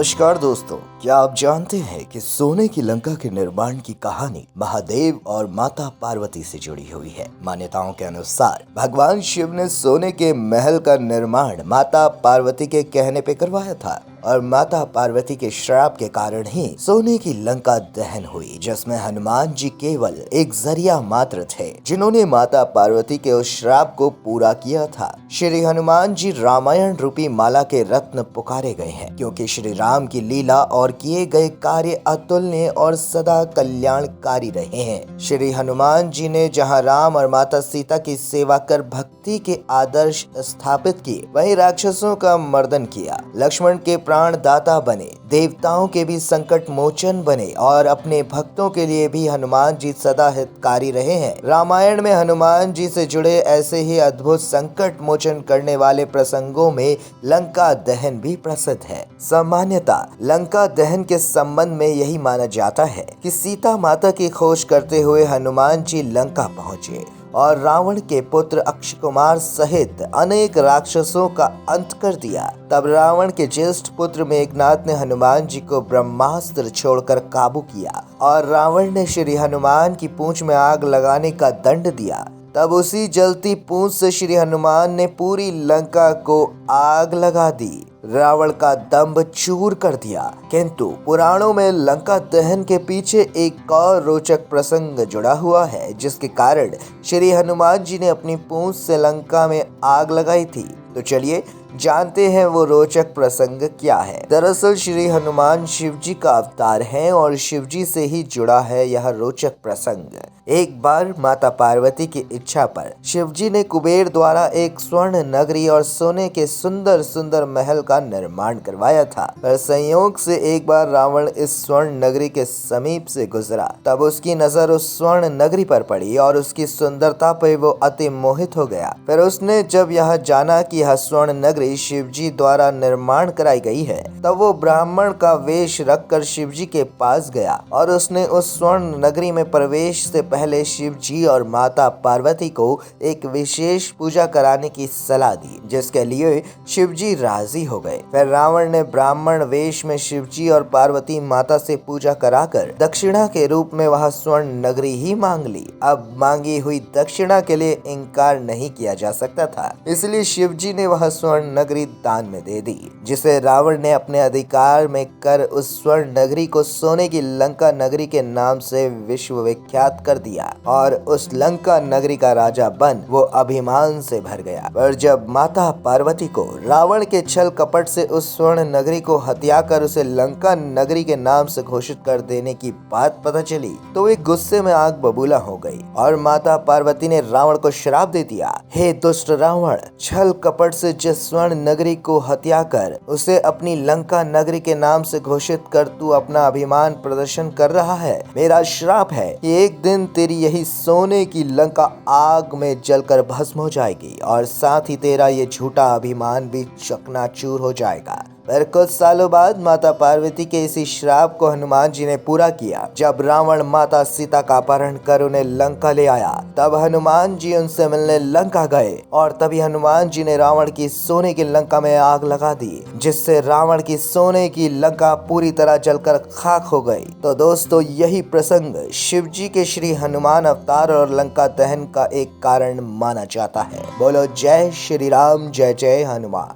नमस्कार दोस्तों, क्या आप जानते हैं कि सोने की लंका के निर्माण की कहानी महादेव और माता पार्वती से जुड़ी हुई है। मान्यताओं के अनुसार भगवान शिव ने सोने के महल का निर्माण माता पार्वती के कहने पे करवाया था और माता पार्वती के श्राप के कारण ही सोने की लंका दहन हुई, जिसमें हनुमान जी केवल एक जरिया मात्र थे जिन्होंने माता पार्वती के उस श्राप को पूरा किया था। श्री हनुमान जी रामायण रूपी माला के रत्न पुकारे गए हैं, क्योंकि श्री राम की लीला और किए गए कार्य अतुलनीय और सदा कल्याणकारी रहे हैं। श्री हनुमान जी ने जहां राम और माता सीता की सेवा कर भक्ति के आदर्श स्थापित किए, वहीं राक्षसों का मर्दन किया। लक्ष्मण के प्राण दाता बने, देवताओं के भी संकट मोचन बने और अपने भक्तों के लिए भी हनुमान जी सदा हितकारी रहे हैं। रामायण में हनुमान जी से जुड़े ऐसे ही अद्भुत संकट मोचन करने वाले प्रसंगों में लंका दहन भी प्रसिद्ध है। सामान्यतः लंका दहन के संबंध में यही माना जाता है कि सीता माता की खोज करते हुए हनुमान जी लंका पहुँचे और रावण के पुत्र अक्षय कुमार सहित अनेक राक्षसों का अंत कर दिया। तब रावण के ज्येष्ठ पुत्र मेघनाथ ने हनुमान जी को ब्रह्मास्त्र छोड़कर काबू किया और रावण ने श्री हनुमान की पूंछ में आग लगाने का दंड दिया। तब उसी जलती पूंछ से श्री हनुमान ने पूरी लंका को आग लगा दी, रावण का दंभ चूर कर दिया। किंतु पुराणों में लंका दहन के पीछे एक और रोचक प्रसंग जुड़ा हुआ है, जिसके कारण श्री हनुमान जी ने अपनी पूंछ से लंका में आग लगाई थी। तो चलिए जानते हैं वो रोचक प्रसंग क्या है। दरअसल श्री हनुमान शिव जी का अवतार हैं और शिव जी से ही जुड़ा है यह रोचक प्रसंग। एक बार माता पार्वती की इच्छा पर शिव जी ने कुबेर द्वारा एक स्वर्ण नगरी और सोने के सुंदर सुंदर महल का निर्माण करवाया था। पर संयोग से एक बार रावण इस स्वर्ण नगरी के समीप से गुजरा, तब उसकी नजर उस स्वर्ण नगरी पर पड़ी और उसकी सुंदरता पर वो अति मोहित हो गया। फिर उसने जब यह जाना कि यह स्वर्ण नगरी शिव जी द्वारा निर्माण कराई गई है, तब वो ब्राह्मण का वेश रखकर शिव जी के पास गया और उसने उस स्वर्ण नगरी में प्रवेश से पहले शिव जी और माता पार्वती को एक विशेष पूजा कराने की सलाह दी, जिसके लिए शिव जी राजी हो गए। फिर रावण ने ब्राह्मण वेश में शिव जी और पार्वती माता से पूजा कराकर दक्षिणा के रूप में वह स्वर्ण नगरी ही मांग ली। अब मांगी हुई दक्षिणा के लिए इनकार नहीं किया जा सकता था, इसलिए शिव जी ने वह स्वर्ण नगरी दान में दे दी, जिसे रावण ने अपने अधिकार में कर उस स्वर्ण नगरी को सोने की लंका नगरी के नाम से विश्व विख्यात कर दिया और उस लंका नगरी का राजा बन वो अभिमान से भर गया। पर जब माता पार्वती को रावण के छल कपट से उस स्वर्ण नगरी को हत्याकर उसे लंका नगरी के नाम से घोषित कर देने की बात पता चली, तो वे गुस्से में आग बबूला हो गई और माता पार्वती ने रावण को श्राप दे दिया, हे दुष्ट रावण, छल कपट से जिस स्वर्ण नगरी को हत्या कर उसे अपनी लंका नगरी के नाम से घोषित कर तू अपना अभिमान प्रदर्शन कर रहा है। मेरा श्राप है कि एक दिन तेरी यही सोने की लंका आग में जलकर भस्म हो जाएगी और साथ ही तेरा ये झूठा अभिमान भी चकनाचूर हो जाएगा। पर कुछ सालों बाद माता पार्वती के इसी श्राप को हनुमान जी ने पूरा किया। जब रावण माता सीता का अपहरण कर उन्हें लंका ले आया, तब हनुमान जी उनसे मिलने लंका गए और तभी हनुमान जी ने रावण की सोने की लंका में आग लगा दी, जिससे रावण की सोने की लंका पूरी तरह जलकर खाक हो गई। तो दोस्तों, यही प्रसंग शिव जी के श्री हनुमान अवतार और लंका दहन का एक कारण माना जाता है। बोलो जय श्री राम, जय जय हनुमान।